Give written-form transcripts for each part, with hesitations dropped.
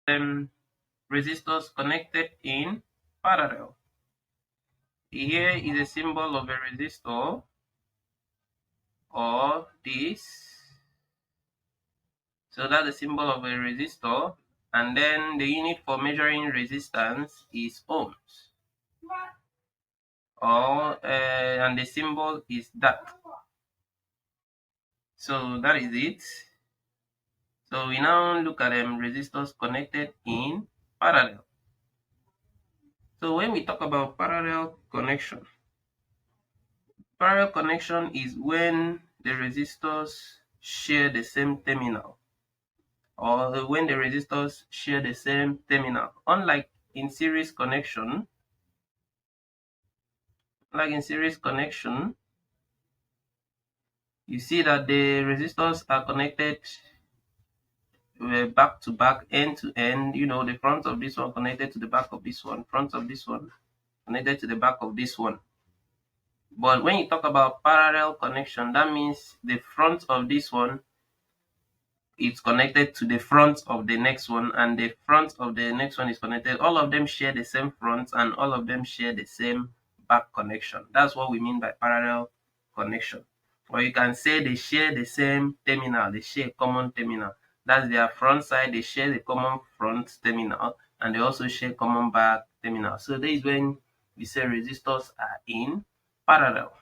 resistors connected in parallel. Here is a symbol of a resistor, or this. So that's the symbol of a resistor, and then the unit for measuring resistance is ohms, and the symbol is that. So that is it. So we now look at resistors connected in parallel. So when we talk about parallel connection is when the resistors share the same terminal, or when the resistors share the same terminal. Unlike in series connection, you see that the resistors are connected back to back, end to end. The front of this one connected to the back of this one, front of this one connected to the back of this one. But when you talk about parallel connection, that means the front of this one is connected to the front of the next one, and the front of the next one is connected. All of them share the same front, and all of them share the same back connection. That's what we mean by parallel connection. Or you can say they share the same terminal, they share a common terminal. That's their front side, they share the common front terminal, and they also share common back terminal. So this is when we say resistors are in parallel.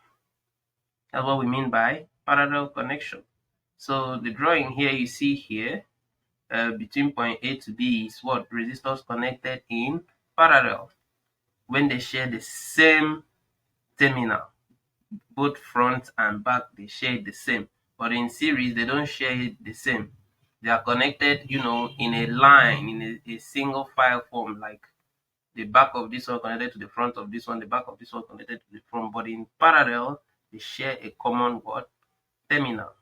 That's what we mean by parallel connection. So the drawing here you see here, between point A to B, is what resistors connected in parallel when they share the same terminal. Both front and back, they share the same. But in series, they don't share the same. They are connected, in a line, in a single file form, like the back of this one connected to the front of this one, the back of this one connected to the front. But in parallel, they share a common terminal.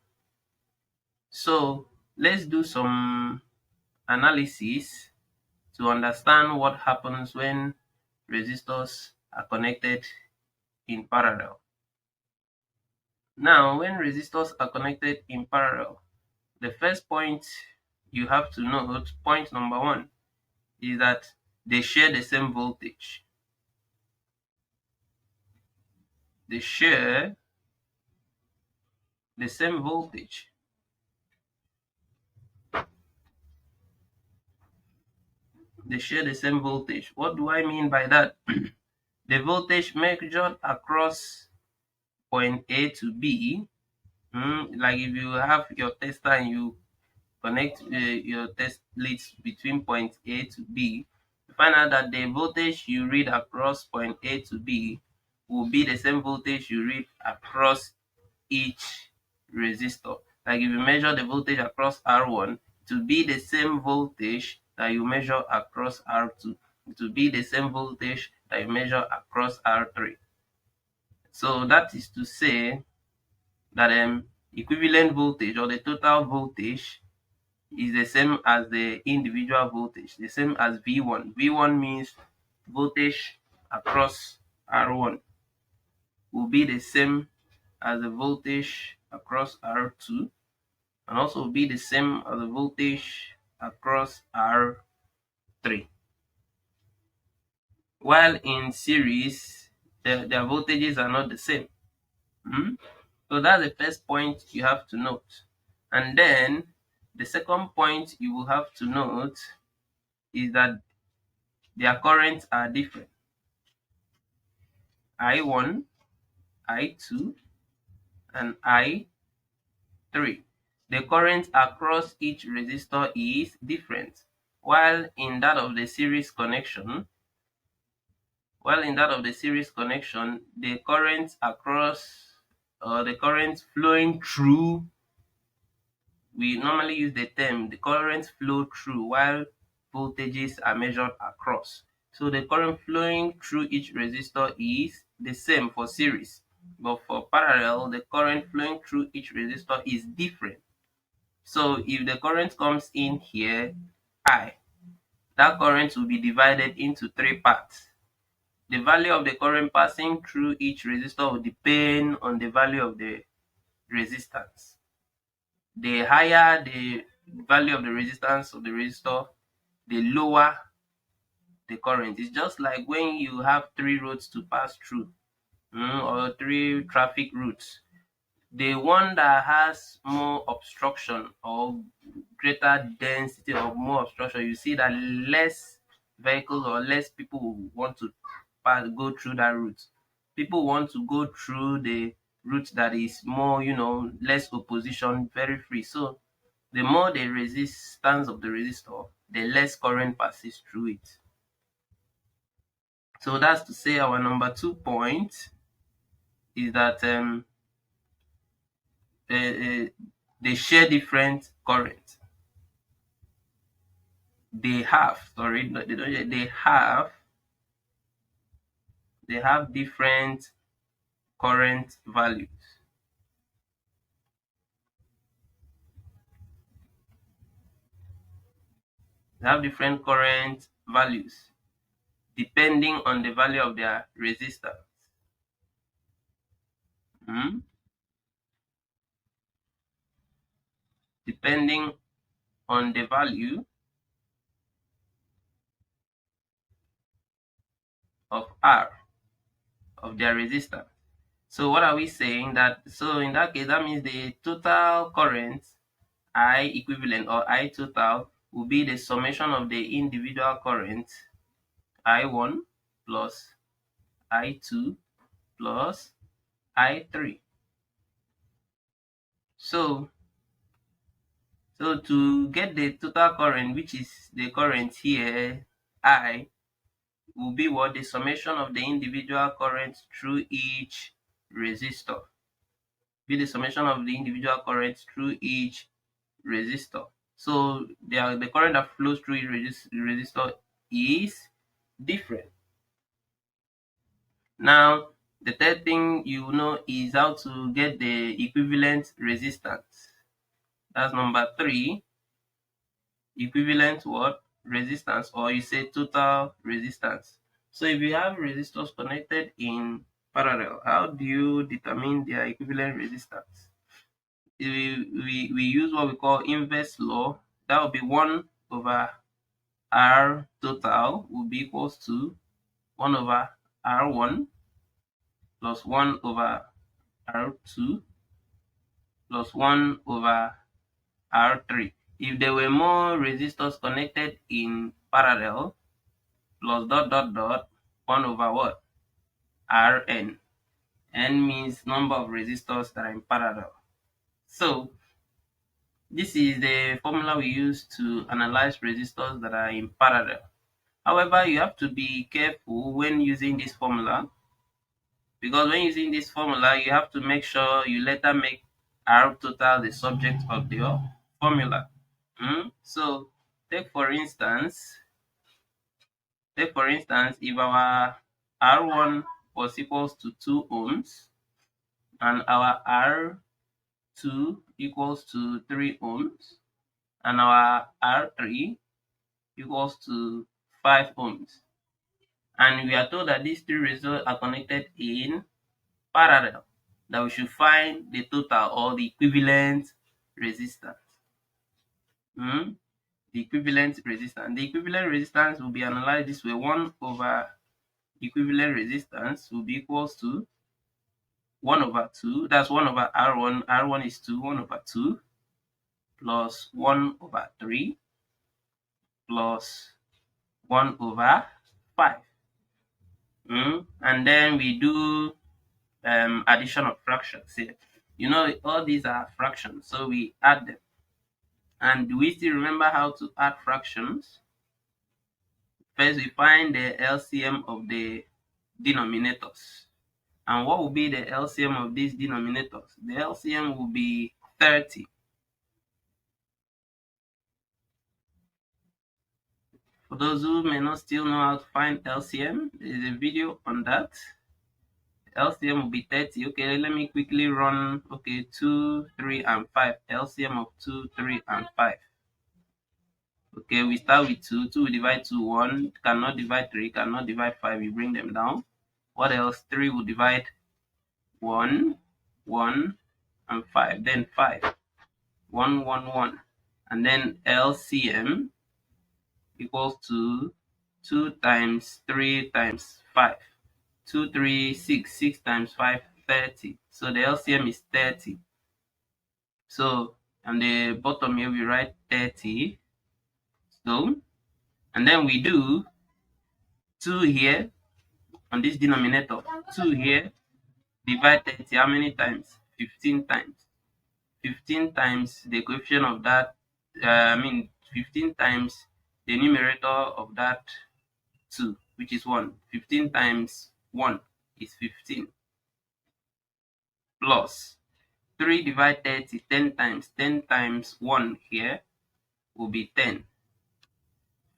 So let's do some analysis to understand what happens when resistors are connected in parallel. Now, when resistors are connected in parallel, the first point you have to note, point number one, is that they share the same voltage. They share the same voltage. They share the same voltage. What do I mean by that? The voltage measured across point A to B, like if you have your tester and you connect your test leads between point A to B, you find out that the voltage you read across point A to B will be the same voltage you read across each resistor. Like if you measure the voltage across R1, it will be the same voltage that you measure across R2. It will be the same voltage that you measure across R3. So that is to say that equivalent voltage, or the total voltage, is the same as the individual voltage, the same as V1. V1 means voltage across R1 will be the same as the voltage across R2, and also will be the same as the voltage across R3. While in series, their voltages are not the same. So that's the first point you have to note. And then the second point you will have to note is that their currents are different. I1, I2, and I3. The current across each resistor is different. While in that of the series connection, the current across, the current flowing through, we normally use the term the current flow through, while voltages are measured across. So the current flowing through each resistor is the same for series, but for parallel, the current flowing through each resistor is different. So if the current comes in here, I, that current will be divided into three parts. The value of the current passing through each resistor will depend on the value of the resistance. The higher the value of the resistance of the resistor, the lower the current. It's just like when you have three roads to pass through, or three traffic routes. The one that has more obstruction or greater density of more obstruction, you see that less vehicles or less people will want to go through that route. People want to go through the route that is more, less opposition, very free. So the more the resistance of the resistor, the less current passes through it. So that's to say our number 2 point is that uh, they share different current. They have, sorry, no, they don't. They have different current values. They have different current values depending on the value of their resistance. Hmm? Depending on the value of R of their resistance. So what are we saying? That so in that case, that means the total current I equivalent or I total will be the summation of the individual current I1 plus I2 plus I3. So to get the total current, which is the current here, I, will be what? The summation of the individual currents through each resistor. Be the summation of the individual currents through each resistor. So the current that flows through each resistor is different. Now, the third thing you know is how to get the equivalent resistance. That's number 3. Equivalent what? Resistance, or you say total resistance. So if you have resistors connected in parallel, how do you determine their equivalent resistance? We use what we call inverse law. That will be 1 over R total will be equals to 1 over R1 plus 1 over R2 plus 1 over R3. If there were more resistors connected in parallel, plus dot dot dot 1 over what? Rn. N means number of resistors that are in parallel. So this is the formula we use to analyze resistors that are in parallel. However, you have to be careful when using this formula, because when using this formula, you have to make sure you later make R total the subject of your formula. So take for instance, if our R1 was equals to 2 ohms and our R2 equals to 3 ohms and our R3 equals to 5 ohms. And we are told that these three resistors are connected in parallel, that we should find the total or the equivalent resistance. The equivalent resistance. The equivalent resistance will be analyzed this way. 1 over equivalent resistance will be equals to 1 over 2. That's 1 over R1. R1 is 2. 1 over 2 plus 1 over 3 plus 1 over 5. And then we do addition of fractions here. All these are fractions, so we add them. And do we still remember how to add fractions? First, we find the LCM of the denominators. And what will be the LCM of these denominators? The LCM will be 30. For those who may not still know how to find LCM, there is a video on that. LCM will be 30. Okay, let me quickly run. Okay, 2, 3, and 5. LCM of 2, 3, and 5. Okay, we start with 2. 2 will divide 2, 1. Cannot divide 3, cannot divide 5. You bring them down. What else? 3 will divide 1, 1, and 5. Then 5. 1, 1, 1. And then LCM, equals to 2 times 3 times 5. 2, 3, 6. 6 times 5, 30. So the LCM is 30. So on the bottom here, we write 30. So, and then we do 2 here on this denominator. 2 here, divide 30. How many times? 15 times. 15 times the coefficient of that, 15 times the numerator of that 2, which is 1. 15 times 1 is 15, plus 3 divide 30, 10 times. 10 times 1 here will be 10.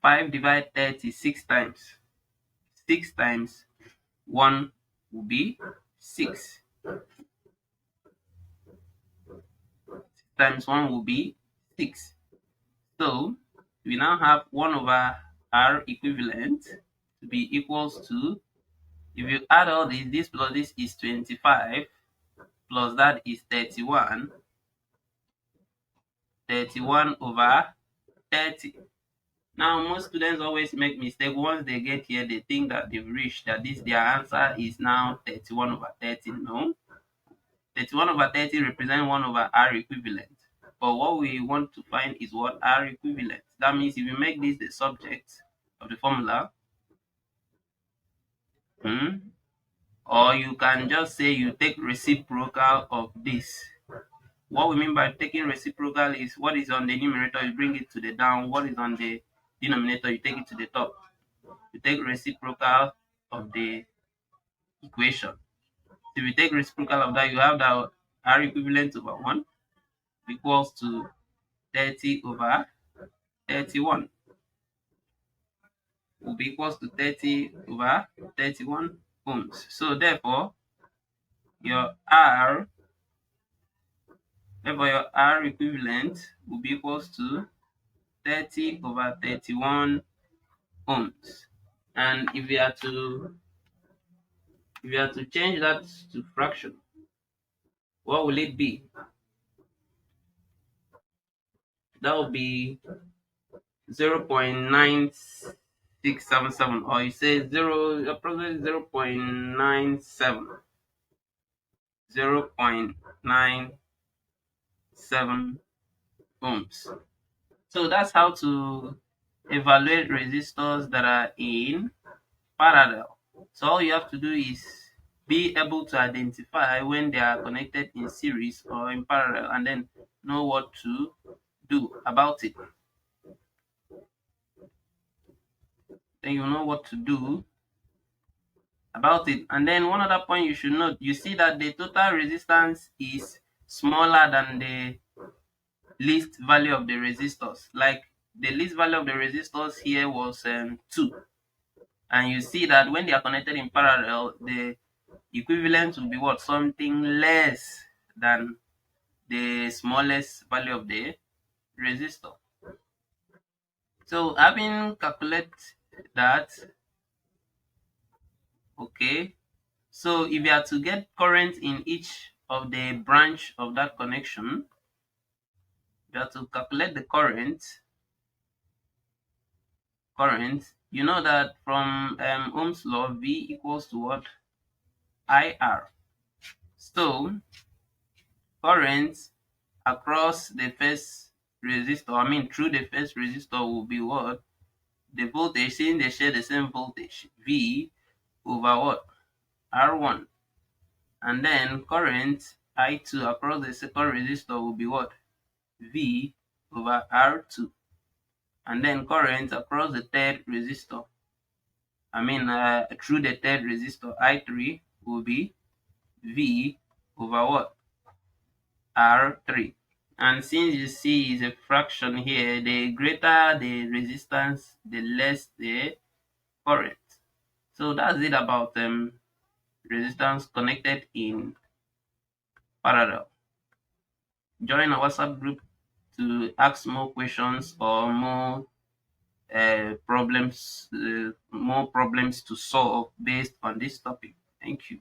5 divide 30, 6 times. 6 times 1 will be 6. 6 times 1 will be 6. So we now have 1 over R equivalent to be equals to, if you add all this plus this is 25, plus that is 31. 31 over 30. Now, most students always make mistake. Once they get here, they think that they've reached, that this their answer is now 31 over 30. No. 31 over 30 represents 1 over R equivalent. But what we want to find is what R equivalent. That means if you make this the subject of the formula, or you can just say you take reciprocal of this. What we mean by taking reciprocal is what is on the numerator, you bring it to the down. What is on the denominator, you take it to the top. You take reciprocal of the equation. If you take reciprocal of that, you have that R equivalent over 1 equals to 30 over 31. Will be equals to 30 over 31 ohms. So therefore, your R equivalent will be equals to 30 over 31 ohms. And if we are to change that to fraction, what will it be? That will be 0.9677, or you say approximately 0.97. 0.97 ohms. So that's how to evaluate resistors that are in parallel. So all you have to do is be able to identify when they are connected in series or in parallel, and then know what to do about it. Then you know what to do about it. And then one other point you should note, you see that the total resistance is smaller than the least value of the resistors. Like the least value of the resistors here was 2. And you see that when they are connected in parallel, the equivalent will be what? Something less than the smallest value of the resistor. So having calculated that, okay, so if you are to get current in each of the branch of that connection, you have to calculate the current. You know that from Ohm's law, V equals to what? IR. So current across the first resistor, through the first resistor will be what? The voltage, since they share the same voltage, V over what? R1. And then current I2 across the second resistor will be what? V over R2. And then current across the third resistor, through the third resistor, I3 will be V over what? R3. And since you see is a fraction here, the greater the resistance, the less the current. So that's it about resistance connected in parallel. Join our WhatsApp group to ask more questions or more problems to solve based on this topic. Thank you.